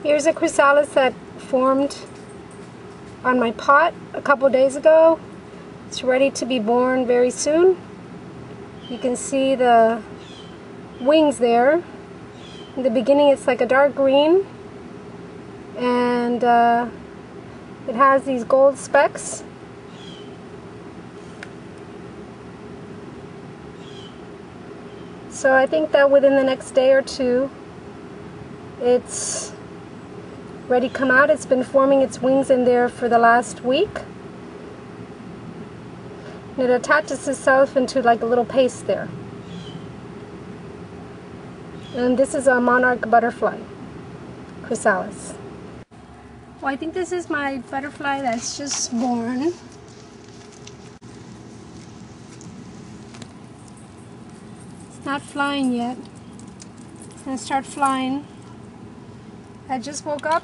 Here's a chrysalis that formed on my pot a couple days ago. It's ready to be born very soon. You can see the wings there. In the beginning it's like a dark green, and it has these gold specks. So I think that within the next day or two it's ready to come out. It's been forming its wings in there for the last week. And it attaches itself into like a little paste there. And this is a monarch butterfly, chrysalis. Well, I think this is my butterfly that's just born. It's not flying yet. It's going to start flying. I just woke up,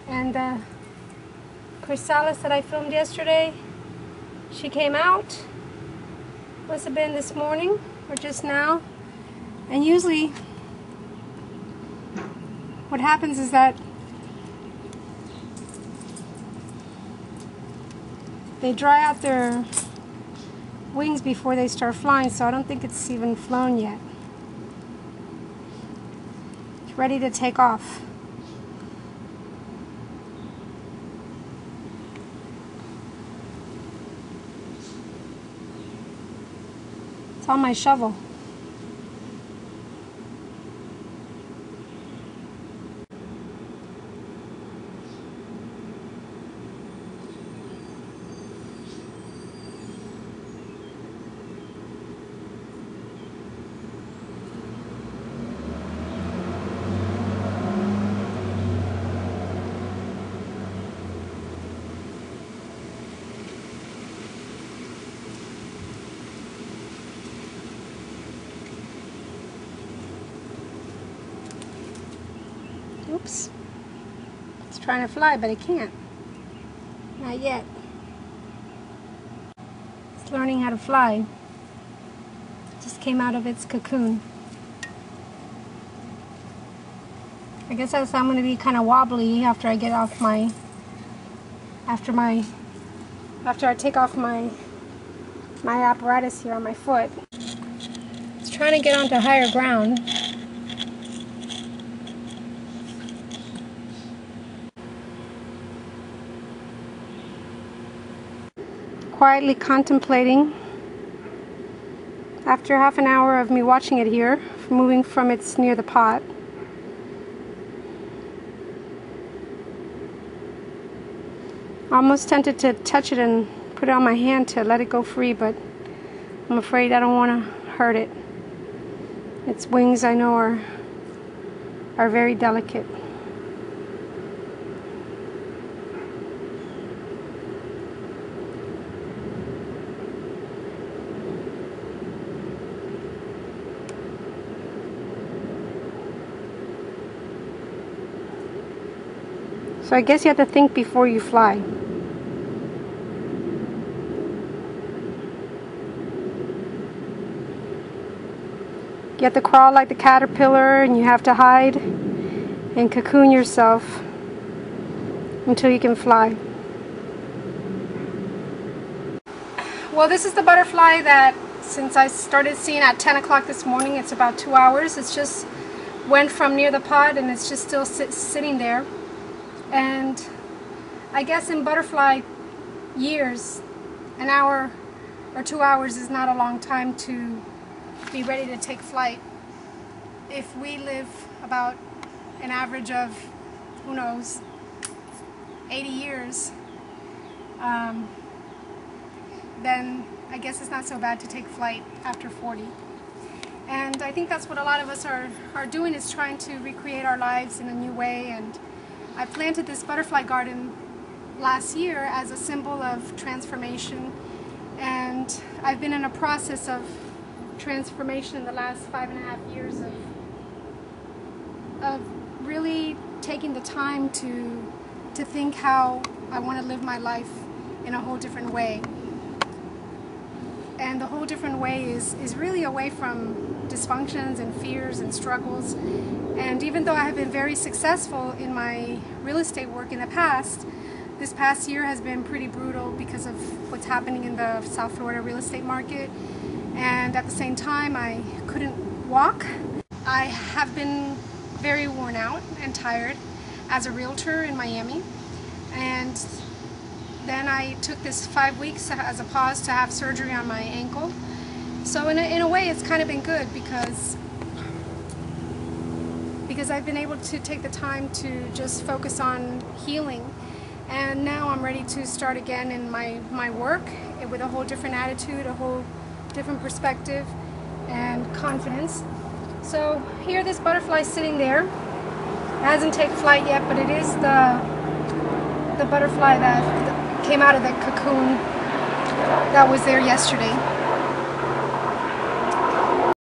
and the chrysalis that I filmed yesterday, she came out. Must have been this morning or just now. And usually what happens is that they dry out their wings before they start flying, so I don't think it's even flown yet. It's ready to take off. It's on my shovel. Oops. It's trying to fly, but it can't. Not yet. It's learning how to fly. It just came out of its cocoon. I guess I'm going to be kind of wobbly after I get off my, after I take off my apparatus here on my foot. It's trying to get onto higher ground. Quietly contemplating. After half an hour of me watching it here, moving from its near the pot. Almost tempted to touch it and put it on my hand to let it go free, but I'm afraid I don't want to hurt it. Its wings, I know, are very delicate. So I guess you have to think before you fly. You have to crawl like the caterpillar, and you have to hide and cocoon yourself until you can fly. Well, this is the butterfly that, since I started seeing at 10 o'clock this morning, it's about 2 hours. It's just went from near the pot, and it's just still sitting there. And I guess in butterfly years, an hour or 2 hours is not a long time to be ready to take flight. If we live about an average of, who knows, 80 years, then I guess it's not so bad to take flight after 40. And I think that's what a lot of us are doing, is trying to recreate our lives in a new way. And I planted this butterfly garden last year as a symbol of transformation, and I've been in a process of transformation in the last 5.5 years of really taking the time to think how I want to live my life in a whole different way. And the whole different way is really away from dysfunctions and fears and struggles. And even though I have been very successful in my real estate work in the past, this past year has been pretty brutal because of what's happening in the South Florida real estate market. And at the same time, I couldn't walk. I have been very worn out and tired as a realtor in Miami. And then I took this 5 weeks as a pause to have surgery on my ankle. So in a way, it's kind of been good because I've been able to take the time to just focus on healing. And now I'm ready to start again in my work with a whole different attitude, a whole different perspective and confidence. So here, this butterfly sitting there. It hasn't taken flight yet, but it is the butterfly that came out of the cocoon that was there yesterday.